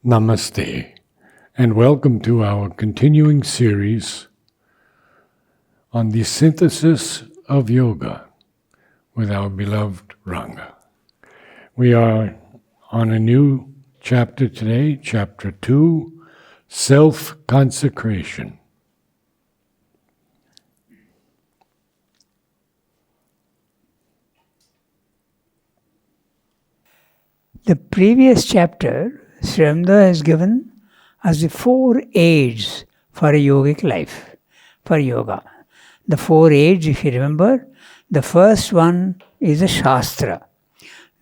Namaste, and welcome to our continuing series on the synthesis of yoga with our beloved Ranga. We are on a new chapter today, chapter 2, Self-Consecration. The previous chapter, Srimda has given us the 4 aids for a yogic life, for yoga. The 4 aids, if you remember, the first one is the Shastra.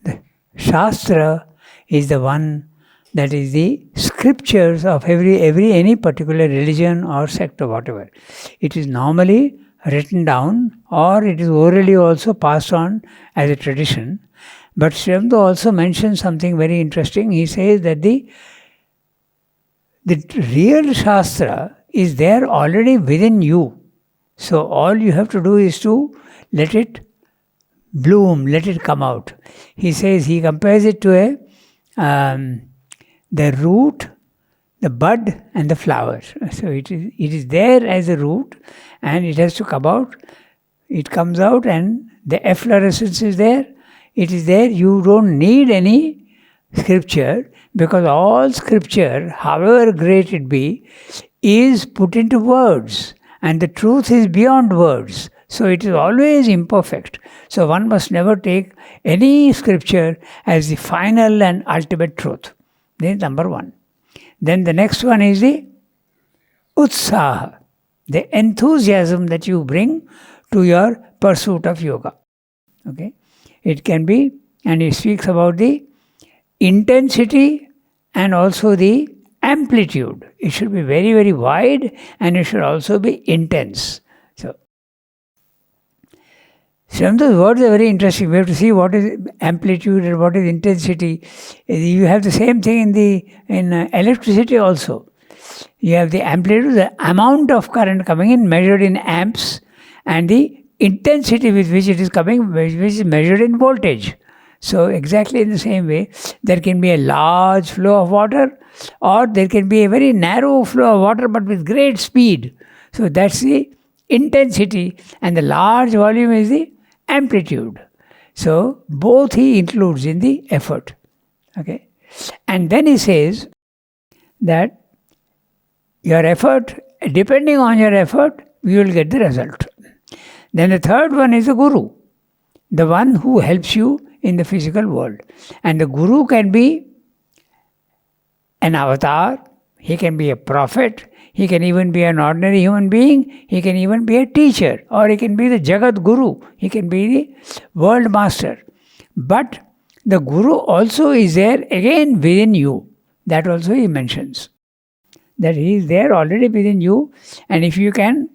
The Shastra is the one that is the scriptures of any particular religion or sect or whatever. It is normally written down or it is orally also passed on as a tradition. But Srimda also mentions something very interesting. He says that the real Shastra is there already within you. So all you have to do is to let it bloom, let it come out. He says, he compares it to the root, the bud and the flower. So it is there as a root and it has to come out. It comes out and the efflorescence is there. It is there. You don't need any scripture because all scripture, however great it be, is put into words. And the truth is beyond words. So it is always imperfect. So one must never take any scripture as the final and ultimate truth. This is number 1. Then the next one is the utsaha, the enthusiasm that you bring to your pursuit of yoga. Okay? It can be, and he speaks about the intensity and also the amplitude. It should be very, very wide and it should also be intense. So, some of those words are very interesting. We have to see what is amplitude and what is intensity. You have the same thing in electricity also. You have the amplitude, the amount of current coming in measured in amps, and the intensity with which it is coming, which is measured in voltage. So exactly in the same way, there can be a large flow of water or there can be a very narrow flow of water but with great speed. So that's the intensity and the large volume is the amplitude. So both he includes in the effort. Okay, and then he says that your effort, depending on your effort, you will get the result. Then the third one is the Guru, the one who helps you in the physical world. And the Guru can be an avatar, he can be a prophet, he can even be an ordinary human being, he can even be a teacher, or he can be the Jagat Guru, he can be the world master. But the Guru also is there again within you. That also he mentions. That he is there already within you, and if you can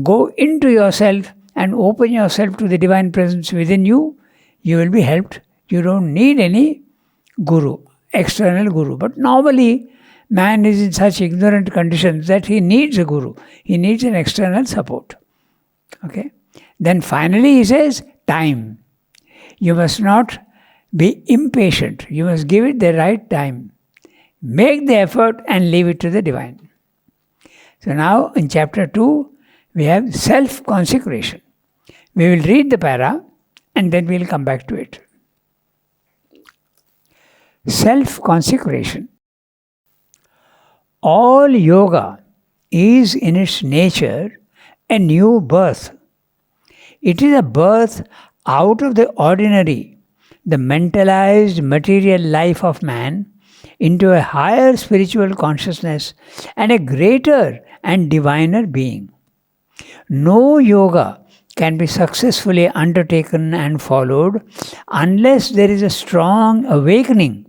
go into yourself and open yourself to the divine presence within you, you will be helped. You don't need any guru, external guru. But normally, man is in such ignorant conditions that he needs a guru. He needs an external support. Okay. Then finally he says, time. You must not be impatient. You must give it the right time. Make the effort and leave it to the divine. So now in chapter 2, we have self-consecration. We will read the para and then we will come back to it. Self-consecration. All yoga is in its nature a new birth. It is a birth out of the ordinary, the mentalized material life of man into a higher spiritual consciousness and a greater and diviner being. No yoga can be successfully undertaken and followed unless there is a strong awakening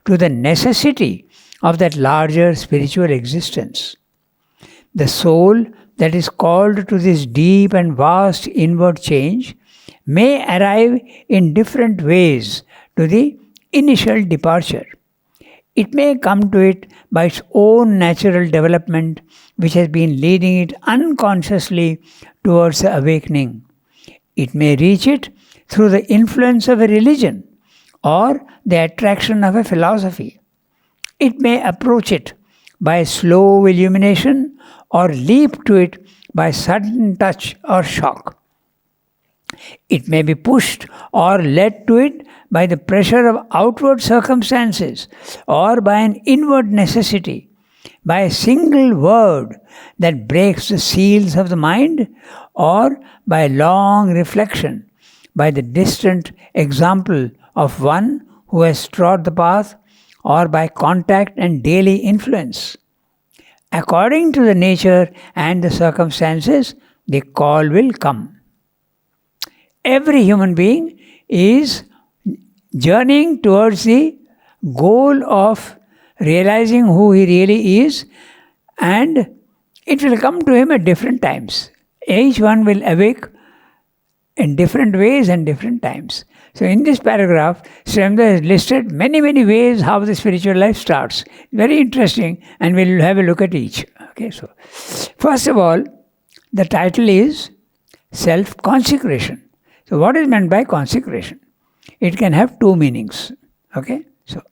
to the necessity of that larger spiritual existence. The soul that is called to this deep and vast inward change may arrive in different ways to the initial departure. It may come to it by its own natural development, which has been leading it unconsciously towards the awakening. It may reach it through the influence of a religion or the attraction of a philosophy. It may approach it by slow illumination or leap to it by sudden touch or shock. It may be pushed or led to it by the pressure of outward circumstances or by an inward necessity, by a single word that breaks the seals of the mind, or by long reflection, by the distant example of one who has trod the path, or by contact and daily influence. According to the nature and the circumstances, the call will come. Every human being is journeying towards the goal of realizing who he really is, and it will come to him at different times. Each one will awake in different ways and different times. So in this paragraph, Srimda has listed many ways how the spiritual life starts. Very interesting, and we'll have a look at each. Okay, so first of all, the title is self-consecration. So what is meant by consecration? It can have two meanings. Okay, so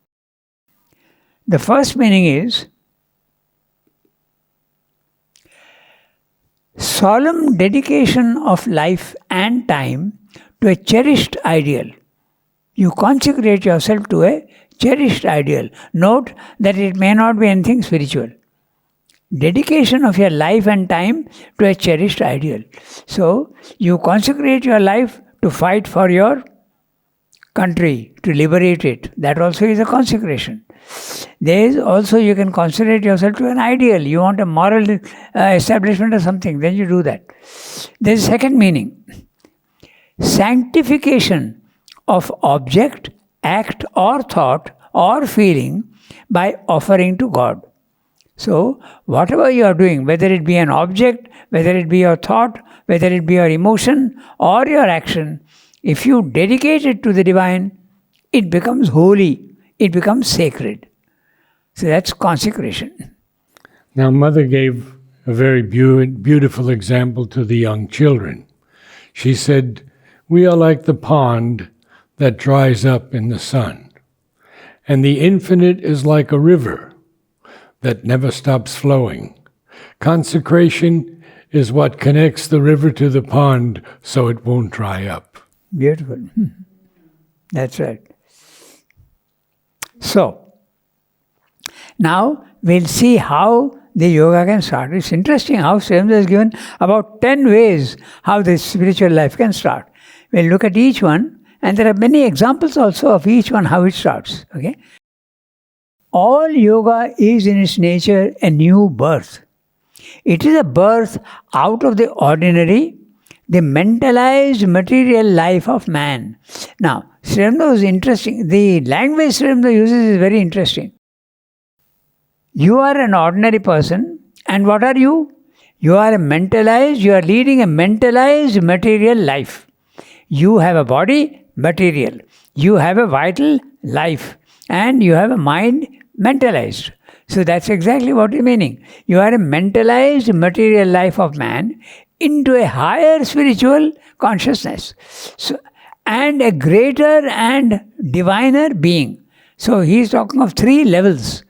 the first meaning is solemn dedication of life and time to a cherished ideal. You consecrate yourself to a cherished ideal. Note that it may not be anything spiritual. Dedication of your life and time to a cherished ideal. So, you consecrate your life to fight for your country, to liberate it. That also is a consecration. There is also, you can consecrate yourself to an ideal. You want a moral establishment or something, then you do that. There is a second meaning. Sanctification of object, act or thought or feeling by offering to God. So, whatever you are doing, whether it be an object, whether it be your thought, whether it be your emotion or your action, if you dedicate it to the divine, it becomes holy, it becomes sacred. So that's consecration. Now, Mother gave a very beautiful example to the young children. She said, we are like the pond that dries up in the sun, and the infinite is like a river that never stops flowing. Consecration is what connects the river to the pond so it won't dry up. Beautiful. That's right. So, now we'll see how the yoga can start. It's interesting how Srimda has given about 10 ways how the spiritual life can start. We'll look at each one, and there are many examples also of each one how it starts. Okay? All yoga is in its nature a new birth. It is a birth out of the ordinary, the mentalized material life of man. Now, Srimda is interesting. The language Srimda uses is very interesting. You are an ordinary person, and what are you? You are you are leading a mentalized material life. You have a body, material. You have a vital life, and you have a mind, mentalized. So that's exactly what you're meaning. You are a mentalized material life of man into a higher spiritual consciousness. So, and a greater and diviner being. So he's talking of 3 levels.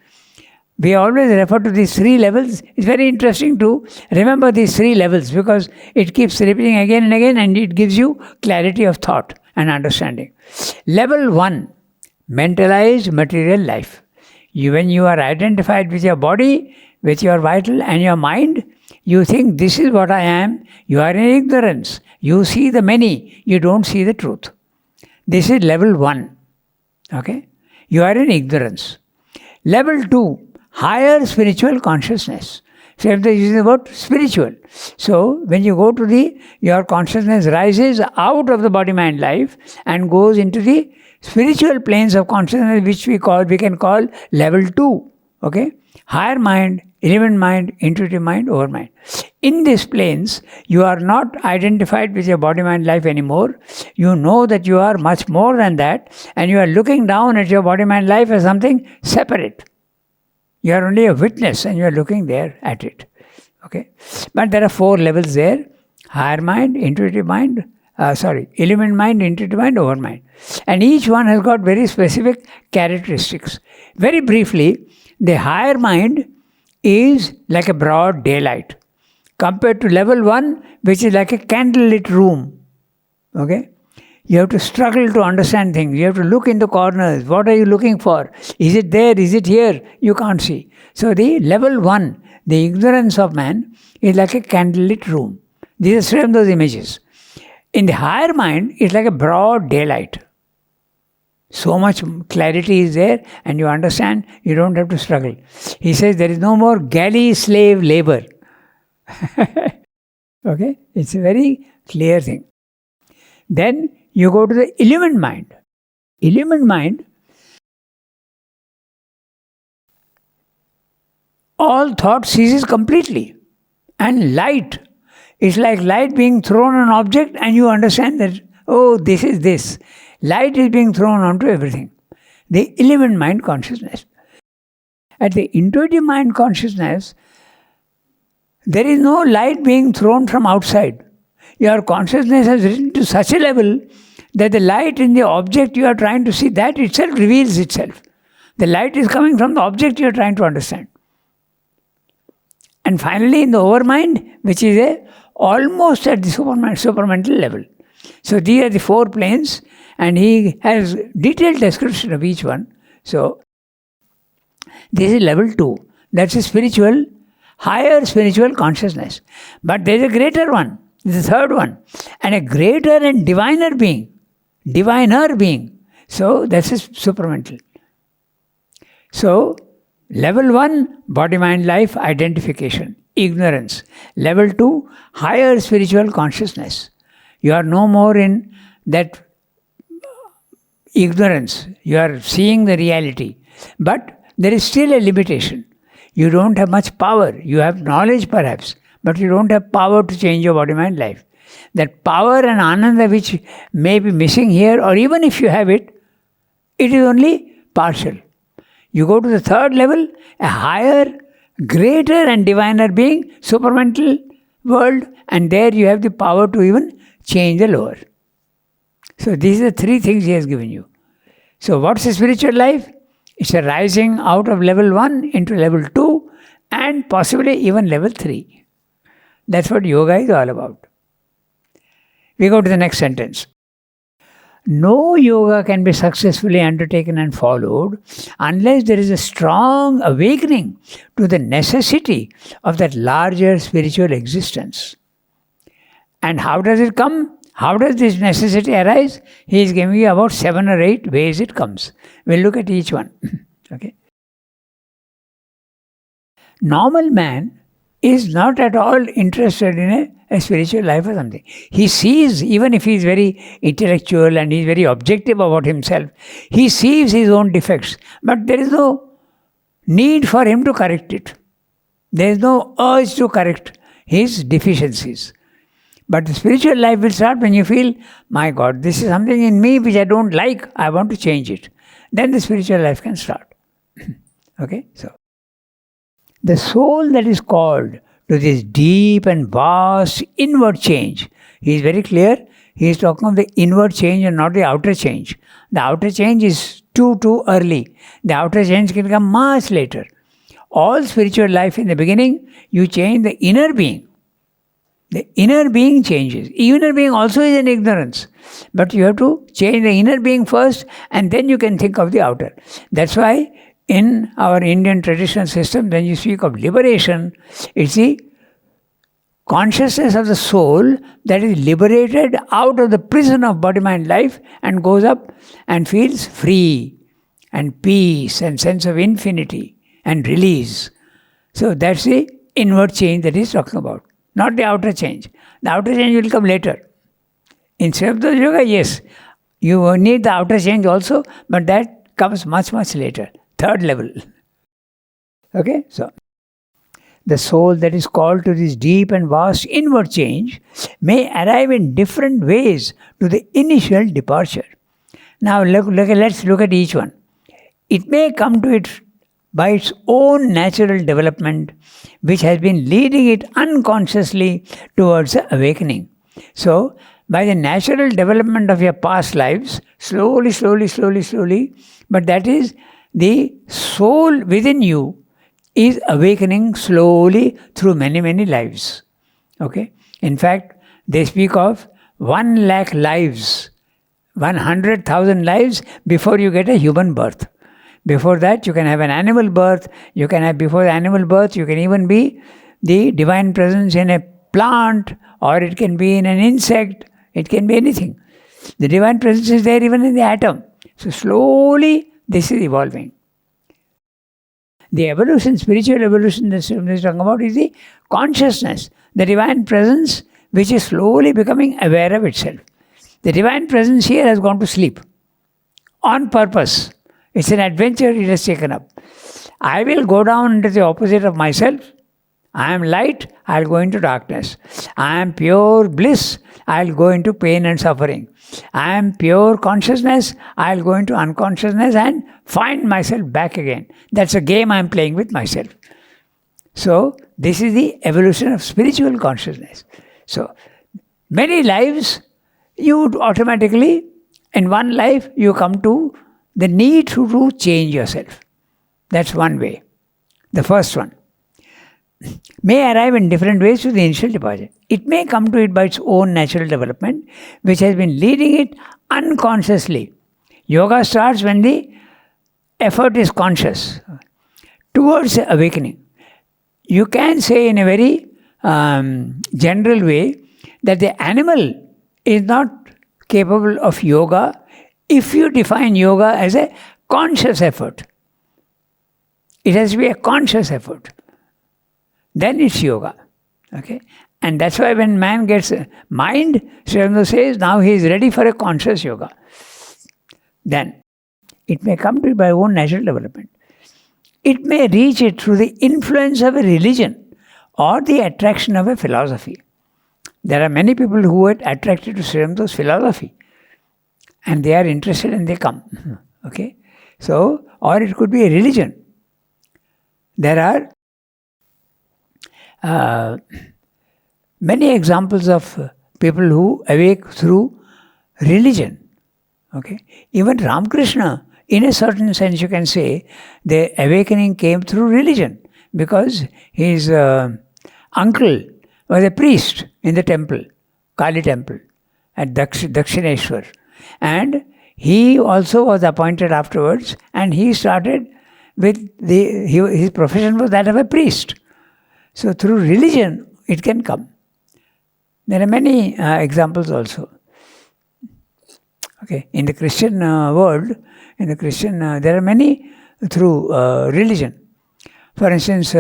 We always refer to these 3 levels. It's very interesting to remember these 3 levels because it keeps repeating again and again, and it gives you clarity of thought and understanding. Level 1, mentalized material life. When you are identified with your body, with your vital and your mind, you think this is what I am. You are in ignorance. You see the many. You don't see the truth. This is level 1. Okay? You are in ignorance. Level 2, higher spiritual consciousness. So if they use the word spiritual. So when you go to your consciousness rises out of the body-mind life and goes into the spiritual planes of consciousness, which we can call level 2. Okay? Higher mind, element mind, intuitive mind, overmind. In these planes, you are not identified with your body-mind life anymore. You know that you are much more than that, and you are looking down at your body-mind life as something separate. You are only a witness, and you are looking there at it. Okay? But there are 4 levels there. Higher mind, intuitive mind, element mind, intuitive mind, overmind. And each one has got very specific characteristics. Very briefly, The higher mind is like a broad daylight compared to level 1, which is like a candlelit room. Okay? You have to struggle to understand things. You have to look into corners. What are you looking for? Is it there? Is it here? You can't see. So the level 1, the ignorance of man, is like a candlelit room. These are some of those images. In the higher mind, it's like a broad daylight. So much clarity is there, and you understand, you don't have to struggle. He says there is no more galley slave labor. Okay? It's a very clear thing. Then you go to the illumined mind. Illumined mind, all thought ceases completely. And light is like light being thrown on an object, and you understand that, oh, this is this. Light is being thrown onto everything. The illumined mind consciousness. At the intuitive mind consciousness, there is no light being thrown from outside. Your consciousness has risen to such a level that the light in the object you are trying to see, that itself reveals itself. The light is coming from the object you are trying to understand. And finally, in the overmind, which is almost at the supermental level. So these are the 4 planes, and he has detailed description of each one. So this is level 2. That's a spiritual, higher spiritual consciousness. But there is a greater one, the third one, and a greater and diviner being. So that's a supramental. So level 1, body, mind, life, identification, ignorance. Level 2, higher spiritual consciousness. You are no more in that ignorance. You are seeing the reality. But there is still a limitation. You don't have much power. You have knowledge perhaps, but you don't have power to change your body, mind, life. That power and ananda which may be missing here, or even if you have it, it is only partial. You go to the third level, a higher, greater and diviner being, supramental world, and there you have the power to even change the lower. So these are 3 things he has given you. So what's a spiritual life? It's a rising out of level 1 into level 2 and possibly even level 3. That's what yoga is all about. We go to the next sentence. No yoga can be successfully undertaken and followed unless there is a strong awakening to the necessity of that larger spiritual existence. And how does it come? How does this necessity arise? He is giving you about 7 or 8 ways it comes. We'll look at each one. Okay. Normal man is not at all interested in a spiritual life or something. He sees, even if he is very intellectual and he is very objective about himself, he sees his own defects. But there is no need for him to correct it. There is no urge to correct his deficiencies. But the spiritual life will start when you feel, my God, this is something in me which I don't like, I want to change it. Then the spiritual life can start. Okay, so the soul that is called to this deep and vast inward change, he is very clear, he is talking of the inward change and not the outer change. The outer change is too early. The outer change can come much later. All spiritual life in the beginning, you change the inner being. The inner being changes. Inner being also is an ignorance. But you have to change the inner being first, and then you can think of the outer. That's why in our Indian traditional system, when you speak of liberation, it's the consciousness of the soul that is liberated out of the prison of body, mind, life and goes up and feels free and peace and sense of infinity and release. So that's the inward change that he's talking about. Not the outer change. The outer change will come later. In Srivadasa Yoga, yes, you need the outer change also, but that comes much later. Third level. Okay, so the soul that is called to this deep and vast inward change may arrive in different ways to the initial departure. Now let's look at each one. It may come to it by its own natural development, which has been leading it unconsciously towards the awakening. So, by the natural development of your past lives, slowly, but that is the soul within you is awakening slowly through many, many lives. Okay? In fact, they speak of 1 lakh lives, 100,000 lives before you get a human birth. Before that, you can have an animal birth. You can have, before the animal birth, you can even be the divine presence in a plant, or it can be in an insect. It can be anything. The divine presence is there even in the atom. So slowly, this is evolving. The evolution, spiritual evolution that Swami is talking about is the consciousness, the divine presence which is slowly becoming aware of itself. The divine presence here has gone to sleep on purpose. It's an adventure it has taken up. I will go down into the opposite of myself. I am light, I'll go into darkness. I am pure bliss, I'll go into pain and suffering. I am pure consciousness, I'll go into unconsciousness and find myself back again. That's a game I'm playing with myself. So, this is the evolution of spiritual consciousness. So, many lives, you would automatically, in one life, you come to the need to change yourself. That's one way. The first one may arrive in different ways to the initial deposit. It may come to it by its own natural development, which has been leading it unconsciously. Yoga starts when the effort is conscious towards awakening. You can say in a very general way that the animal is not capable of yoga if you define yoga as a conscious effort. It has to be a conscious effort. Then it's yoga. Okay? And that's why when man gets mind, Sri says, now he is ready for a conscious yoga. Then it may come to it by own natural development. It may reach it through the influence of a religion or the attraction of a philosophy. There are many people who are attracted to Sri Aurobindo philosophy and they are interested and they come. Okay? So, or it could be a religion. There are many examples of people who awake through religion. Okay? Even Ramakrishna, in a certain sense you can say, the awakening came through religion because his uncle was a priest in the temple, Kali temple at Dakshineshwar. And he also was appointed afterwards and he started with his profession was that of a priest. So through religion it can come. There are many examples also. Okay, in the Christian world, there are many through religion. For instance,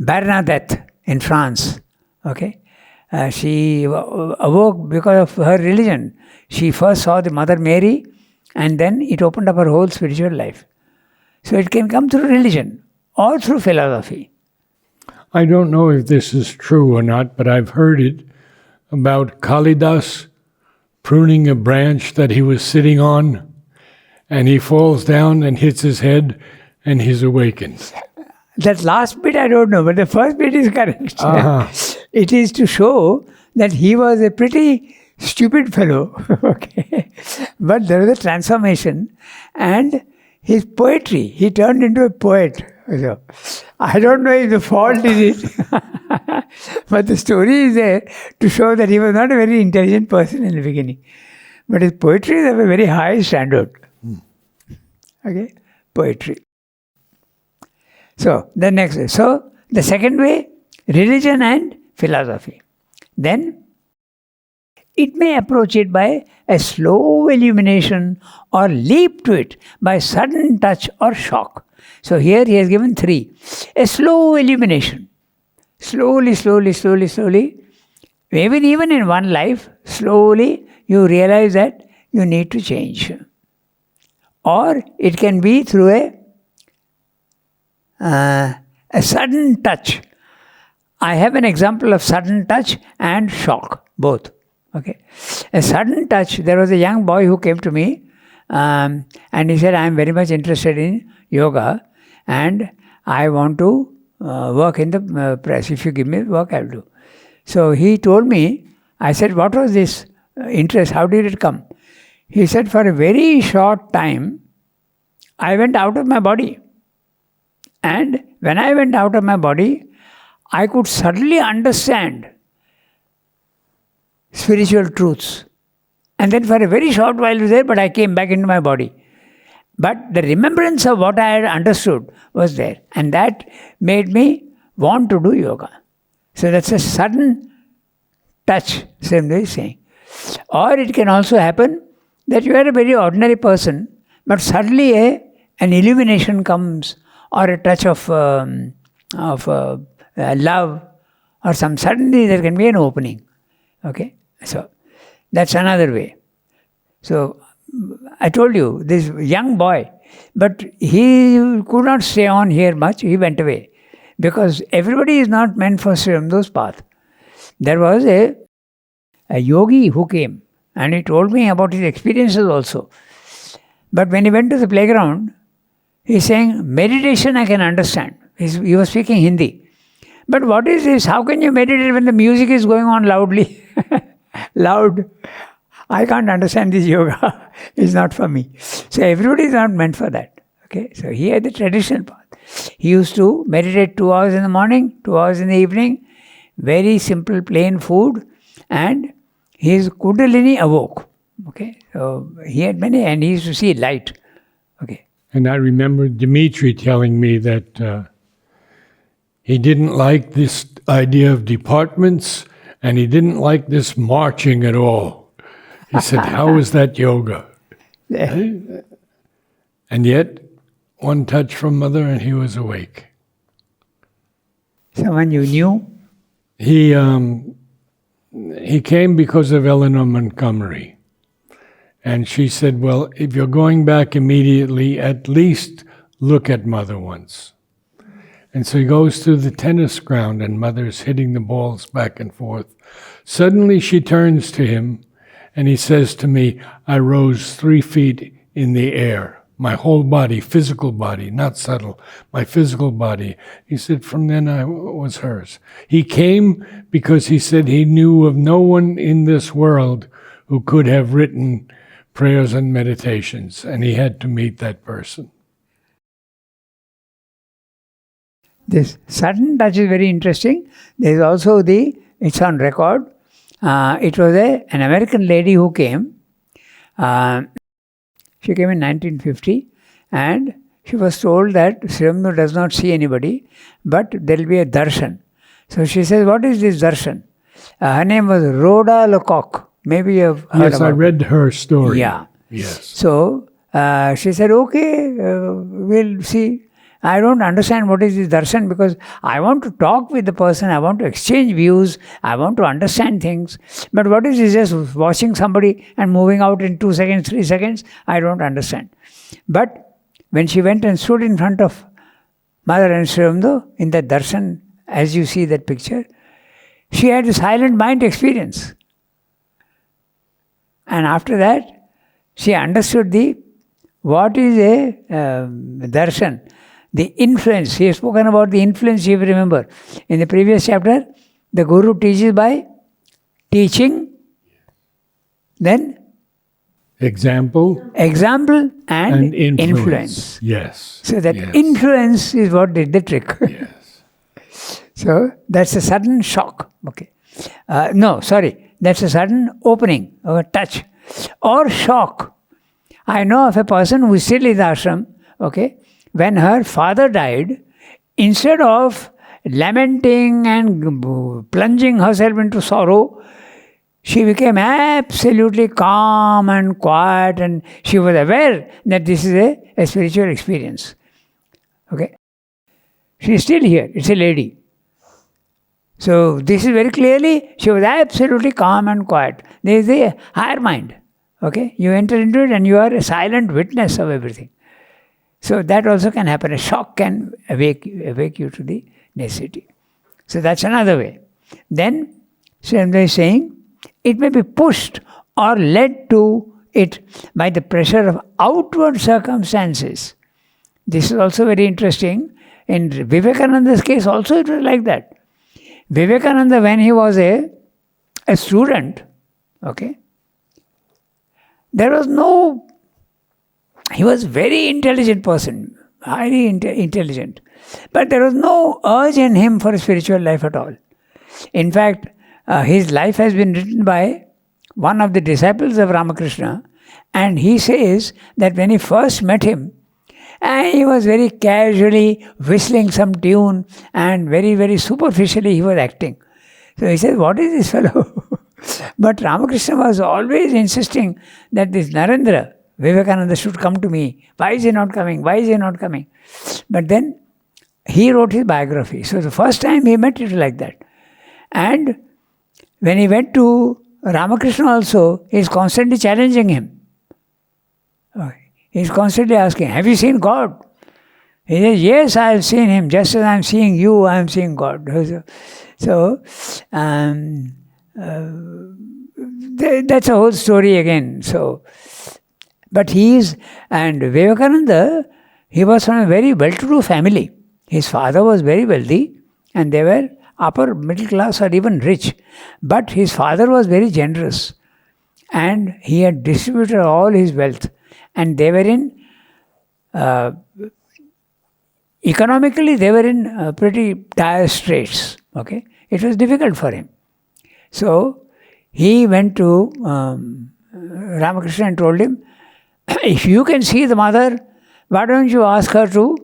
Bernadette in France. Okay, she awoke because of her religion. She first saw the Mother Mary, and then it opened up her whole spiritual life. So it can come through religion or through philosophy. I don't know if this is true or not, but I've heard it about Kalidas pruning a branch that he was sitting on, and he falls down and hits his head, and he's awakened. That last bit I don't know, but the first bit is correct. Uh-huh. It is to show that he was a pretty stupid fellow. Okay, but there was a transformation, and his poetry, he turned into a poet. So, I don't know if the fault is it, but the story is there to show that he was not a very intelligent person in the beginning. But his poetry is of a very high standard. Okay, poetry. So, the second way, religion and philosophy. Then, it may approach it by a slow illumination or leap to it by sudden touch or shock. So here he has given 3. A slow illumination. Slowly, maybe even in one life, slowly you realize that you need to change. Or it can be through a sudden touch. I have an example of sudden touch and shock, both. Okay, a sudden touch. There was a young boy who came to me and he said, I am very much interested in yoga and I want to work in the press. If you give me work, I will do. So he told me, I said, what was this interest? How did it come? He said, for a very short time, I went out of my body. And when I went out of my body, I could suddenly understand spiritual truths. And then for a very short while I was there, but I came back into my body. But the remembrance of what I had understood was there. And that made me want to do yoga. So that's a sudden touch, Srimdev is saying. Or it can also happen that you are a very ordinary person, but suddenly an illumination comes, or a touch of love, or suddenly there can be an opening. Okay? So that's another way. So I told you, this young boy, but he could not stay on here much, he went away. Because everybody is not meant for Srimdev's path. There was a yogi who came, and he told me about his experiences also. But when he went to the playground, he's saying, meditation I can understand. He was speaking Hindi. But what is this? How can you meditate when the music is going on loudly? Loud. I can't understand this yoga. It's not for me. So everybody is not meant for that. Okay, so he had the traditional path. He used to meditate 2 hours in the morning, 2 hours in the evening, very simple, plain food, and his Kundalini awoke. Okay, so he had many, and he used to see light. Okay. And I remember Dimitri telling me that he didn't like this idea of departments, and he didn't like this marching at all. He said, how is that yoga? And yet, one touch from Mother and he was awake. Someone you knew? He came because of Eleanor Montgomery. And she said, well, if you're going back immediately, at least look at Mother once. And so he goes to the tennis ground and Mother's hitting the balls back and forth. Suddenly she turns to him and he says to me, I rose 3 feet in the air. My whole body, physical body, not subtle, my physical body. He said, from then I was hers. He came because he said he knew of no one in this world who could have written prayers and meditations, and he had to meet that person. This sudden touch is very interesting. There is also it's on record. It was an American lady who came. She came in 1950, and she was told that Srimdev does not see anybody, but there will be a darshan. So she says, what is this darshan? Her name was Rhoda Lecoq. Maybe you have heard Yes, I read her story. Yeah. Yes. So she said, okay, we'll see. I don't understand what is this darshan, because I want to talk with the person, I want to exchange views, I want to understand things. But what is this, just watching somebody and moving out in 2 seconds, 3 seconds? I don't understand. But when she went and stood in front of Mother and Srimdev in that darshan, as you see that picture, she had a silent mind experience. And after that, she understood what is a darshan. The influence, he has spoken about the influence, if you remember. In the previous chapter, the Guru teaches by teaching, then Example and influence. Yes. So that influence is what did the trick. Yes. So that's a sudden shock. Okay. That's a sudden opening or touch or shock. I know of a person who is still in the ashram, okay. When her father died, instead of lamenting and plunging herself into sorrow, she became absolutely calm and quiet, and she was aware that this is a spiritual experience. Okay? She is still here. It's a lady. So this is very clearly, she was absolutely calm and quiet. There is a higher mind. Okay? You enter into it and you are a silent witness of everything. So that also can happen. A shock can awake you to the necessity. So that's another way. Then, Srimdev is saying, it may be pushed or led to it by the pressure of outward circumstances. This is also very interesting. In Vivekananda's case also it was like that. Vivekananda, when he was a student, okay, there was no He was a very intelligent person, highly intelligent. But there was no urge in him for a spiritual life at all. In fact, his life has been written by one of the disciples of Ramakrishna, and he says that when he first met him, he was very casually whistling some tune and very, very superficially he was acting. So he says, what is this fellow? But Ramakrishna was always insisting that this Narendra, Vivekananda, should come to me. Why is he not coming? Why is he not coming? But then he wrote his biography. So the first time he met, it was like that. And when he went to Ramakrishna also, he is constantly challenging him. He is constantly asking, have you seen God? He says, yes, I have seen him. Just as I am seeing you, I am seeing God. So that's a whole story again. So, but and Vivekananda, he was from a very well-to-do family. His father was very wealthy and they were upper middle class or even rich. But his father was very generous and he had distributed all his wealth. And they were in, economically they were in pretty dire straits. Okay, it was difficult for him. So he went to Ramakrishna and told him, if you can see the mother, why don't you ask her to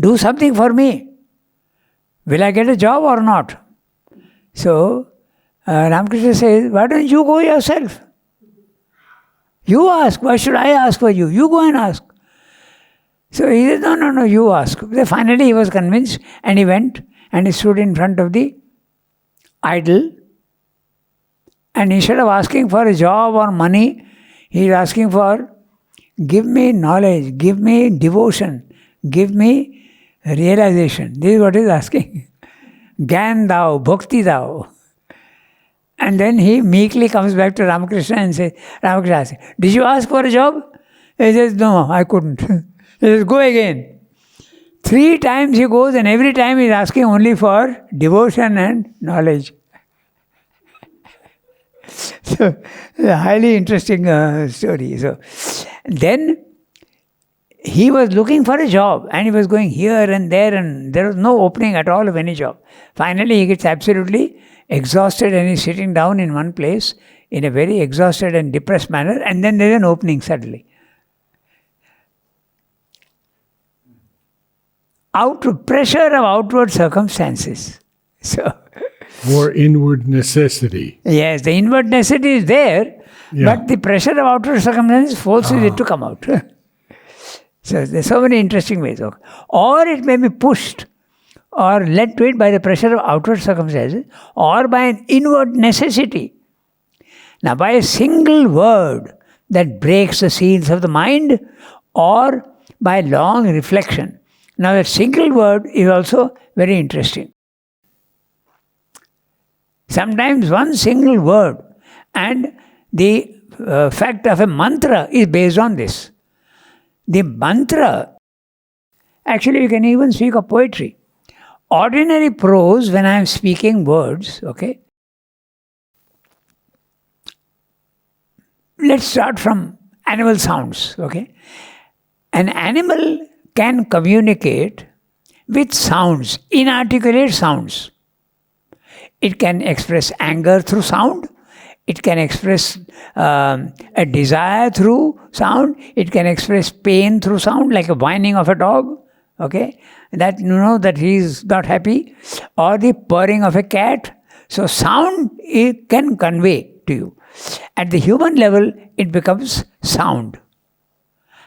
do something for me? Will I get a job or not? So Ramakrishna says, why don't you go yourself? You ask. Why should I ask for you? You go and ask. So he said, no, you ask. Then finally he was convinced and he went and he stood in front of the idol. And instead of asking for a job or money, he is asking for, give me knowledge, give me devotion, give me realization. This is what he is asking. Gyan thou, bhakti thou. And then he meekly comes back to Ramakrishna and says, Ramakrishna asks, did you ask for a job? He says, no, I couldn't. He says, go again. 3 times he goes and every time he is asking only for devotion and knowledge. So, a highly interesting story. So, then he was looking for a job and he was going here and there was no opening at all of any job. Finally, he gets absolutely exhausted and he's sitting down in one place in a very exhausted and depressed manner, and then there's an opening suddenly. Pressure of outward circumstances. So, more inward necessity. Yes, the inward necessity is there, but the pressure of outward circumstances forces it to come out. So there's so many interesting ways. Or it may be pushed or led to it by the pressure of outward circumstances or by an inward necessity. Now, by a single word that breaks the seals of the mind or by long reflection. Now, that single word is also very interesting. Sometimes one single word and the fact of a mantra is based on this. The mantra, actually you can even speak of poetry. Ordinary prose, when I am speaking words, okay. Let's start from animal sounds, okay. An animal can communicate with sounds, inarticulate sounds. It can express anger through sound. It can express a desire through sound. It can express pain through sound, like a whining of a dog. Okay, that you know that he is not happy, or the purring of a cat. So sound it can convey to you. At the human level, it becomes sound,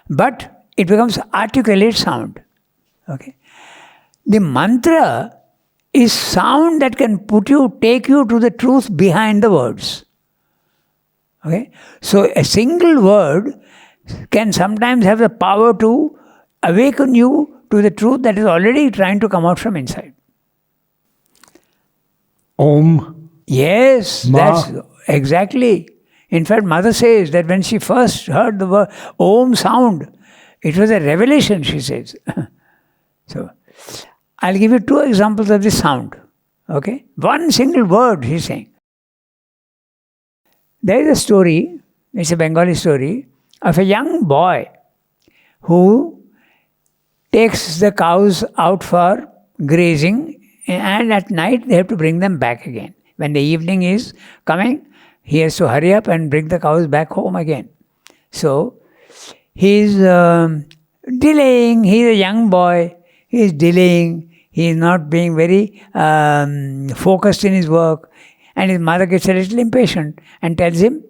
but it becomes articulate sound. Okay, the mantra is sound that can take you to the truth behind the words. Okay, so a single word can sometimes have the power to awaken you to the truth that is already trying to come out from inside. Om. Yes, that's exactly. In fact, Mother says that when she first heard the word Om sound, it was a revelation, she says. So, I'll give you 2 examples of this sound. Okay? One single word, she's saying. There is a story, it's a Bengali story, of a young boy who takes the cows out for grazing, and at night they have to bring them back again. When the evening is coming, he has to hurry up and bring the cows back home again. So he is delaying. He is a young boy. He is delaying. He is not being very focused in his work. And his mother gets a little impatient and tells him,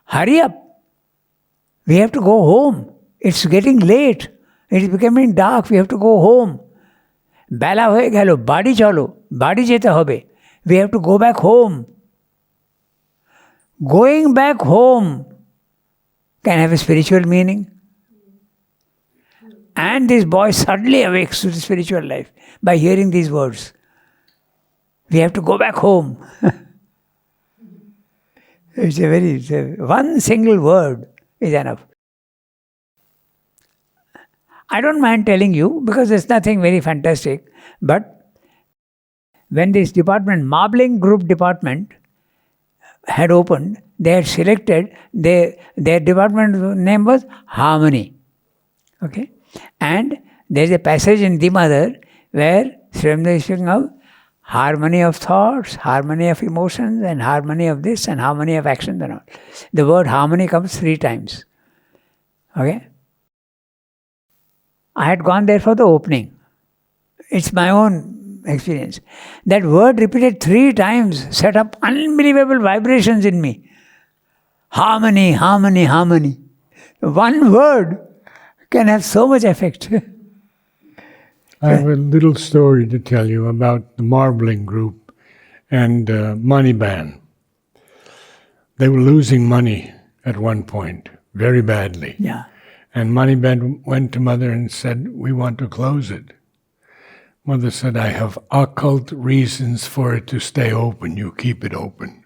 hurry up. We have to go home. It's getting late. It is becoming dark. We have to go home. Bela hoye gelo, badi chalo, badi jete hobe. We have to go back home. Going back home can have a spiritual meaning. And this boy suddenly awakes to the spiritual life by hearing these words. We have to go back home. One single word is enough. I don't mind telling you because there's nothing very fantastic, but when this department, Marbling Group Department, had opened, they had selected, their department name was Harmony. Okay? And there's a passage in the Mother where Srimad is speaking of harmony of thoughts, harmony of emotions, and harmony of this, and harmony of actions and all. The word harmony comes 3 times. Okay? I had gone there for the opening. It's my own experience. That word repeated 3 times set up unbelievable vibrations in me. Harmony, harmony, harmony. One word can have so much effect. I have a little story to tell you about the Marbling Group and Money Ban. They were losing money at one point, very badly. Yeah. And Moneyban went to Mother and said, we want to close it. Mother said, I have occult reasons for it to stay open. You keep it open.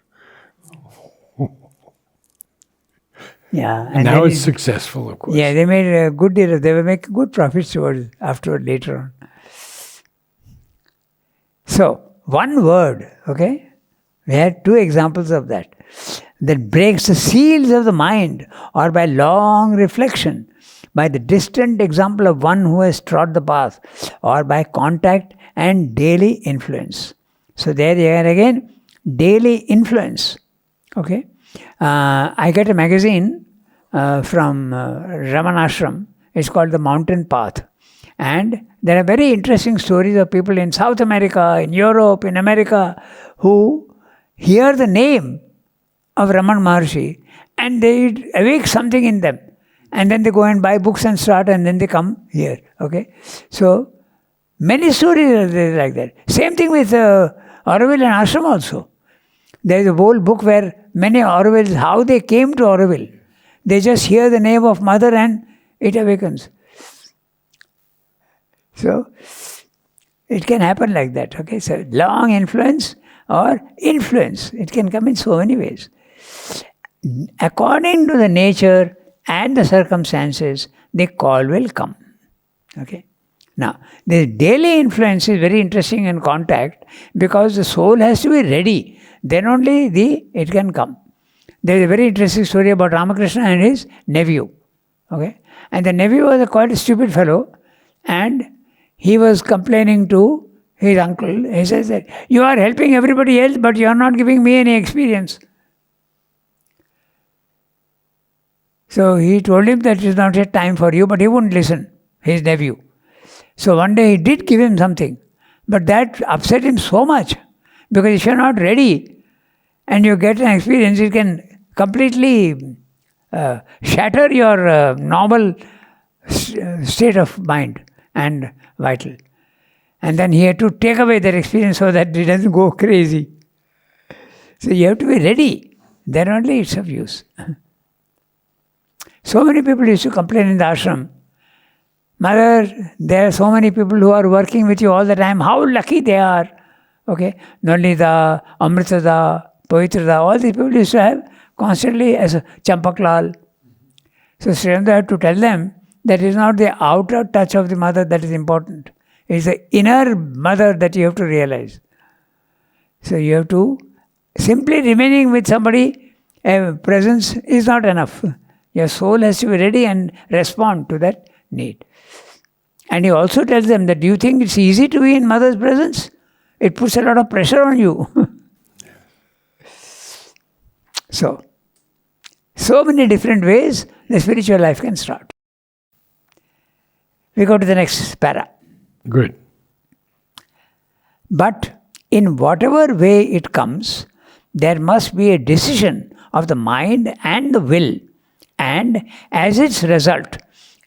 Yeah. And now it's successful, of course. Yeah, they made a good deal. They were making good profits afterward, later on. So, one word, okay? We had 2 examples of that. That breaks the seals of the mind, or by long reflection, by the distant example of one who has trod the path, or by contact and daily influence. So there you are again, daily influence. Okay? I get a magazine from Ramanashram. It's called The Mountain Path. And there are very interesting stories of people in South America, in Europe, in America, who hear the name of Raman Maharshi and they awake something in them. And then they go and buy books and start, and then they come here. Okay? So, many stories are there like that. Same thing with Auroville and Ashram also. There is a whole book where many Aurovilles, how they came to Auroville. They just hear the name of Mother and it awakens. So, it can happen like that. Okay? So, long influence or influence. It can come in so many ways. According to the nature and the circumstances, the call will come. Okay? Now, the daily influence is very interesting in contact because the soul has to be ready. Then only it can come. There is a very interesting story about Ramakrishna and his nephew. Okay? And the nephew was quite a stupid fellow, and he was complaining to his uncle. He says that, you are helping everybody else, but you are not giving me any experience. So he told him that it is not yet time for you, but he wouldn't listen, his nephew. So one day he did give him something, but that upset him so much, because if you are not ready and you get an experience, it can completely shatter your normal state of mind and vital. And then he had to take away that experience so that it doesn't go crazy. So you have to be ready, then only it's of use. So many people used to complain in the ashram, Mother, there are so many people who are working with you all the time. How lucky they are. Okay? Nalnida, Amritada, Pavitrada, all these people used to have constantly as a Champaklal. So Sri had to tell them that it is not the outer touch of the mother that is important. It is the inner mother that you have to realize. So you have to, simply remaining with somebody, presence is not enough. Your soul has to be ready and respond to that need. And he also tells them that, do you think it's easy to be in mother's presence? It puts a lot of pressure on you. So many different ways the spiritual life can start. We go to the next para. Good. But in whatever way it comes, there must be a decision of the mind and the will, and as its result,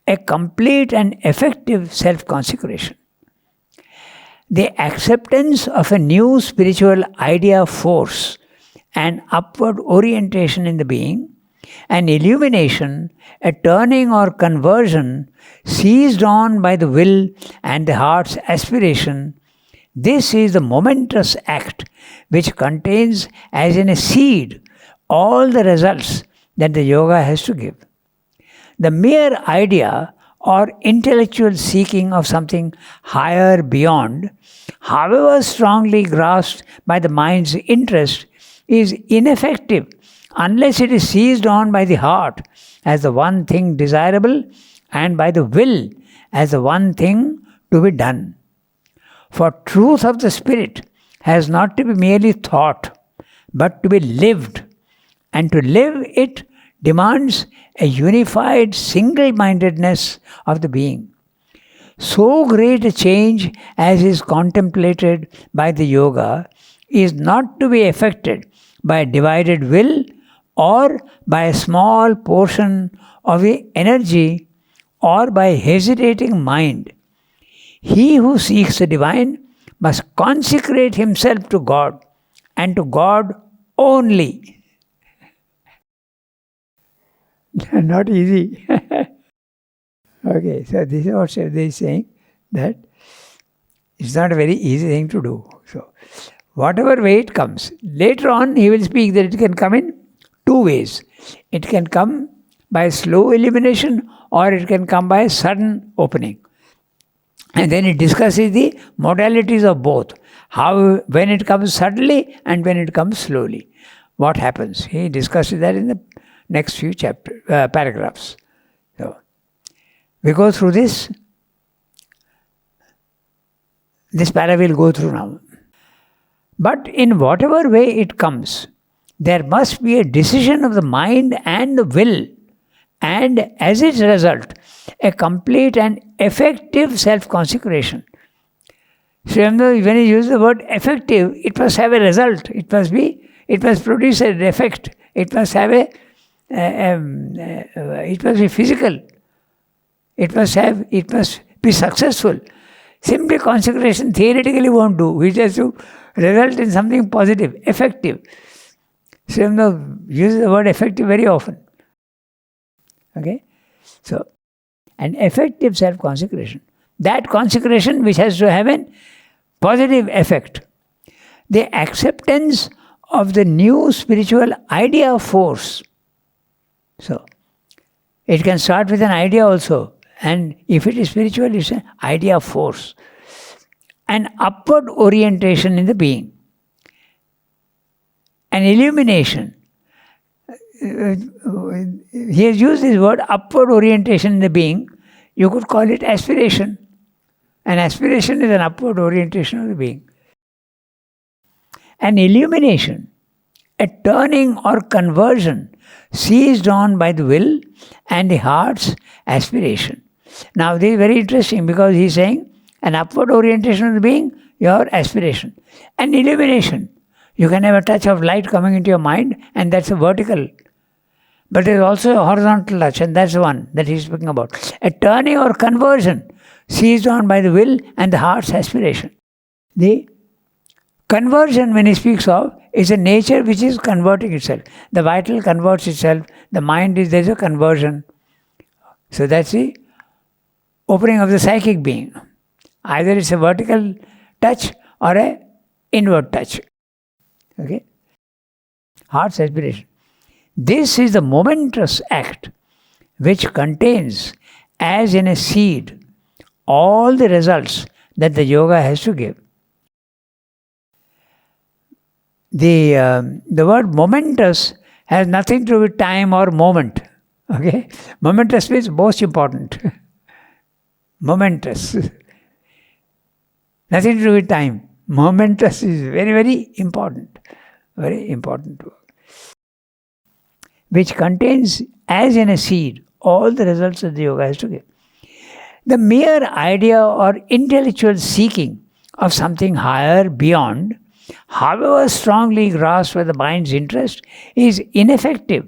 a complete and effective self-consecration. The acceptance of a new spiritual idea force, an upward orientation in the being, an illumination, a turning or conversion seized on by the will and the heart's aspiration. This is the momentous act which contains, as in a seed, all the results that the yoga has to give. The mere idea or intellectual seeking of something higher beyond, however strongly grasped by the mind's interest, is ineffective unless it is seized on by the heart as the one thing desirable and by the will as the one thing to be done. For truth of the spirit has not to be merely thought, but to be lived, and to live it demands a unified single-mindedness of the being. So great a change as is contemplated by the yoga is not to be effected by a divided will or by a small portion of the energy or by a hesitating mind. He who seeks the divine must consecrate himself to God and to God only. Not easy. Okay, so this is what Shraddha is saying, that it's not a very easy thing to do. So, whatever way it comes, later on he will speak that it can come in two ways. It can come by slow elimination or it can come by sudden opening. And then it discusses the modalities of both. How, when it comes suddenly and when it comes slowly. What happens? He discusses that in the next few paragraphs. So, we go through this. This para will go through now. But in whatever way it comes, there must be a decision of the mind and the will, and as its result, a complete and effective self-consecration. So when you use the word effective, it must have a result. It must produce an effect. It must have it must be physical. It must be successful. Simply consecration theoretically won't do. It has to result in something positive, effective. So use the word effective very often. Okay? So, an effective self-consecration. That consecration which has to have a positive effect. The acceptance of the new spiritual idea force. So, it can start with an idea also. And if it is spiritual, it's an idea force. An upward orientation in the being. An illumination. He has used this word upward orientation in the being. You could call it aspiration. An aspiration is an upward orientation of the being. An illumination, a turning or conversion seized on by the will and the heart's aspiration. Now this is very interesting because he is saying an upward orientation of the being, your aspiration. An illumination, you can have a touch of light coming into your mind and that's a vertical. But there is also a horizontal touch, and that's the one that he is speaking about. A turning or conversion seized on by the will and the heart's aspiration. The conversion, when he speaks of, is a nature which is converting itself. The vital converts itself. The mind is, there's a conversion. So that's the opening of the psychic being. Either it's a vertical touch or a inward touch. Okay? Heart's aspiration. This is the momentous act which contains, as in a seed, all the results that the yoga has to give. The word momentous has nothing to do with time or moment. Okay? Momentous means most important. Momentous. Nothing to do with time. Momentous is very, very important. Very important work. Which contains, as in a seed, all the results that the yoga has to give. The mere idea or intellectual seeking of something higher beyond, however strongly grasped by the mind's interest, is ineffective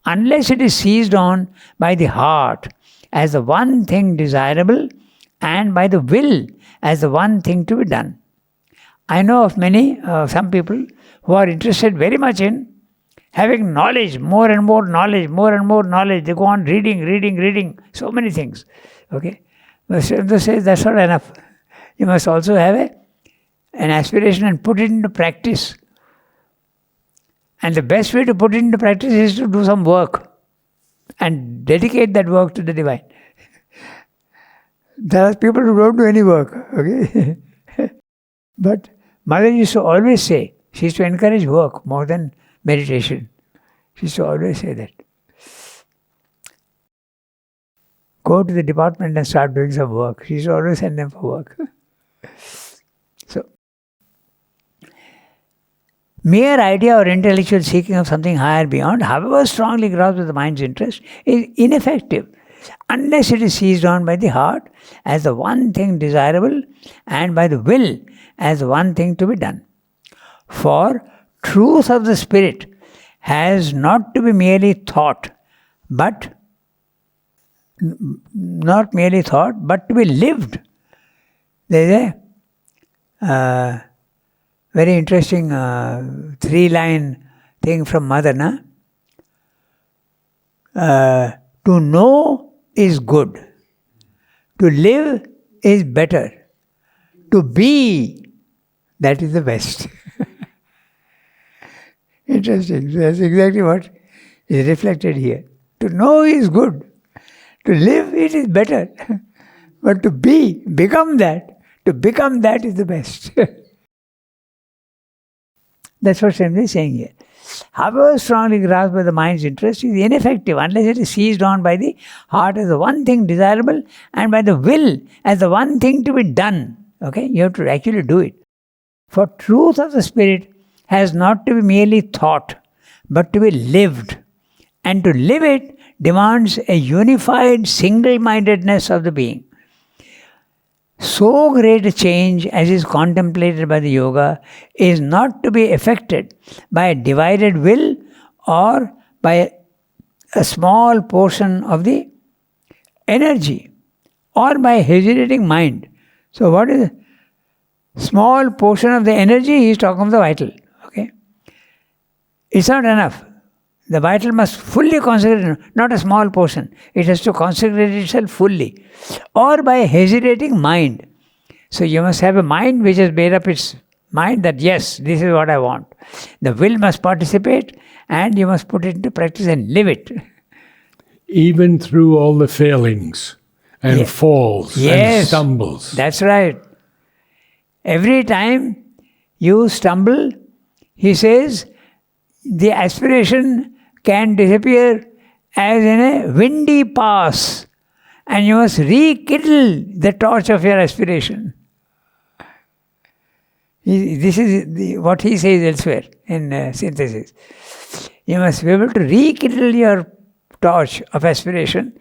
unless it is seized on by the heart as the one thing desirable and by the will as the one thing to be done. I know of some people who are interested very much in having knowledge, more and more knowledge, more and more knowledge. They go on reading, so many things. Okay? But Srimad says that's not enough. You must also have an aspiration and put it into practice. And the best way to put it into practice is to do some work and dedicate that work to the divine. There are people who don't do any work, okay? But Mother used to always say, she used to encourage work more than meditation. She used to always say that. Go to the department and start doing some work. She used to always send them for work. So, mere idea or intellectual seeking of something higher beyond, however strongly grasped with the mind's interest, is ineffective unless it is seized on by the heart as the one thing desirable and by the will as the one thing to be done. For truth of the spirit has not to be merely thought, but not merely thought, but to be lived. There is a very interesting 3-line thing from Mother. To know is good. To live is better. To be, that is the best. Interesting. So that's exactly what is reflected here. To know is good. To live, it is better. But to become that is the best. That's what Srimad is saying here. However strongly grasped by the mind's interest is ineffective unless it is seized on by the heart as the one thing desirable and by the will as the one thing to be done. Okay? You have to actually do it. For truth of the spirit has not to be merely thought, but to be lived. And to live it demands a unified single-mindedness of the being. So great a change as is contemplated by the yoga is not to be effected by a divided will or by a small portion of the energy or by a hesitating mind. So what is a small portion of the energy? He is talking of the vital. Okay? It's not enough. The vital must fully consecrate, not a small portion. It has to consecrate itself fully. Or by a hesitating mind. So you must have a mind which has made up its mind that yes, this is what I want. The will must participate and you must put it into practice and live it. Even through all the failings and falls and stumbles. That's right. Every time you stumble, he says, the aspiration can disappear as in a windy pass, and you must rekindle the torch of your aspiration. This is what he says elsewhere in Synthesis. You must be able to rekindle your torch of aspiration.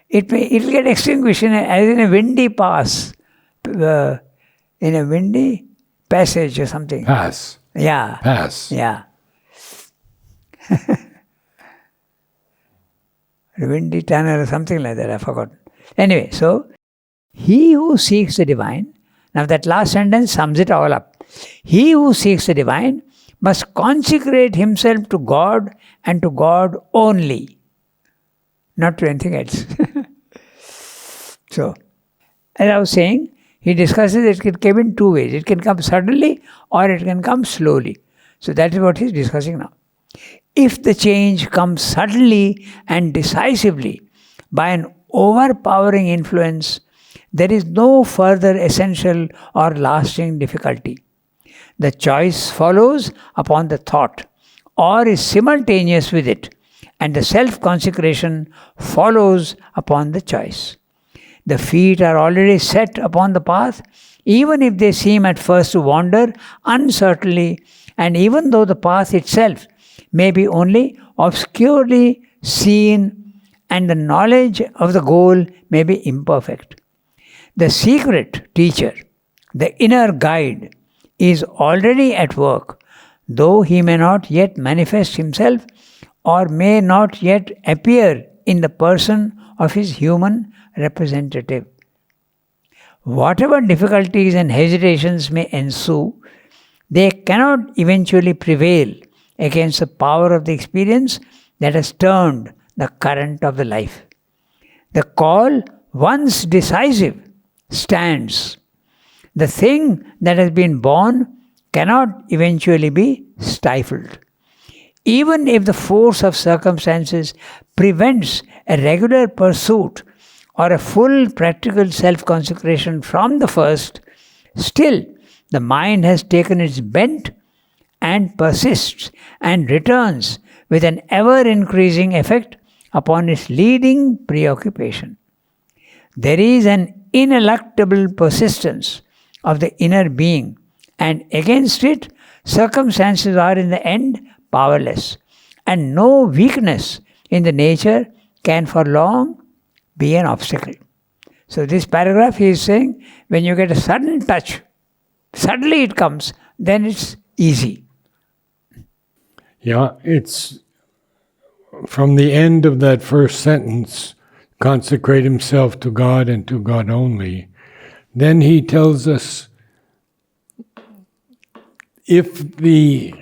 It will get extinguished as in a windy pass, in a windy passage or something. Pass. Yeah. Pass. Yeah. A windy tunnel or something like that, I forgot. Anyway, so, he who seeks the divine, now that last sentence sums it all up. He who seeks the divine must consecrate himself to God and to God only, not to anything else. So, as I was saying, he discusses it can come in two ways. It can come suddenly or it can come slowly. So that is what he is discussing now. If the change comes suddenly and decisively by an overpowering influence, there is no further essential or lasting difficulty. The choice follows upon the thought or is simultaneous with it and the self-consecration follows upon the choice. The feet are already set upon the path, even if they seem at first to wander uncertainly, and even though the path itself may be only obscurely seen and the knowledge of the goal may be imperfect. The secret teacher, the inner guide, is already at work, though he may not yet manifest himself or may not yet appear in the person of his human representative. Whatever difficulties and hesitations may ensue, they cannot eventually prevail against the power of the experience that has turned the current of the life. The call, once decisive, stands. The thing that has been born cannot eventually be stifled. Even if the force of circumstances prevents a regular pursuit or a full practical self-consecration from the first, still the mind has taken its bent and persists and returns with an ever-increasing effect upon its leading preoccupation. There is an ineluctable persistence of the inner being, and against it, circumstances are in the end powerless, and no weakness in the nature can for long be an obstacle. So this paragraph he is saying, when you get a sudden touch, suddenly it comes, then it's easy. Yeah, it's from the end of that first sentence, consecrate himself to God and to God only. Then he tells us, if the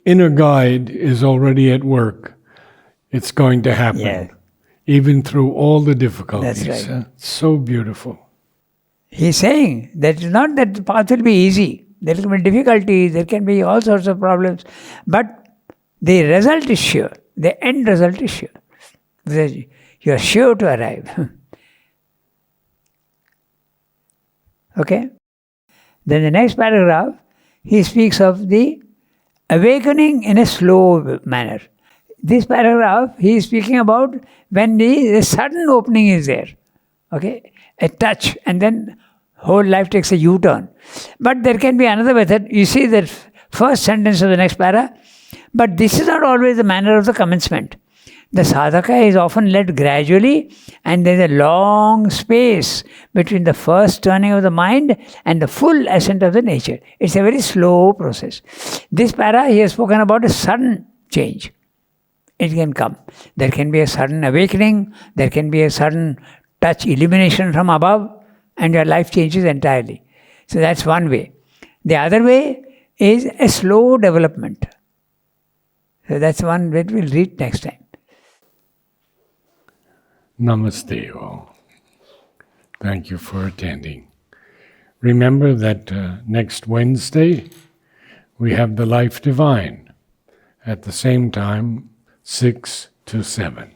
inner guide is already at work, it's going to happen. Yeah. Even through all the difficulties. That's right. So beautiful. He's saying that it's not that the path will be easy. There can be difficulties, there can be all sorts of problems, but the result is sure. The end result is sure. You are sure to arrive. Okay? Then the next paragraph, he speaks of the awakening in a slow manner. This paragraph, he is speaking about when the sudden opening is there. Okay? A touch, and then whole life takes a U-turn. But there can be another method. You see the first sentence of the next para. But this is not always the manner of the commencement. The sadhaka is often led gradually, and there is a long space between the first turning of the mind and the full ascent of the nature. It's a very slow process. This para, he has spoken about a sudden change. It can come. There can be a sudden awakening, there can be a sudden touch illumination from above, and your life changes entirely. So that's one way. The other way is a slow development. So that's one that we'll read next time. Namaste all. Thank you for attending. Remember that next Wednesday we have the Life Divine at the same time, 6 to 7.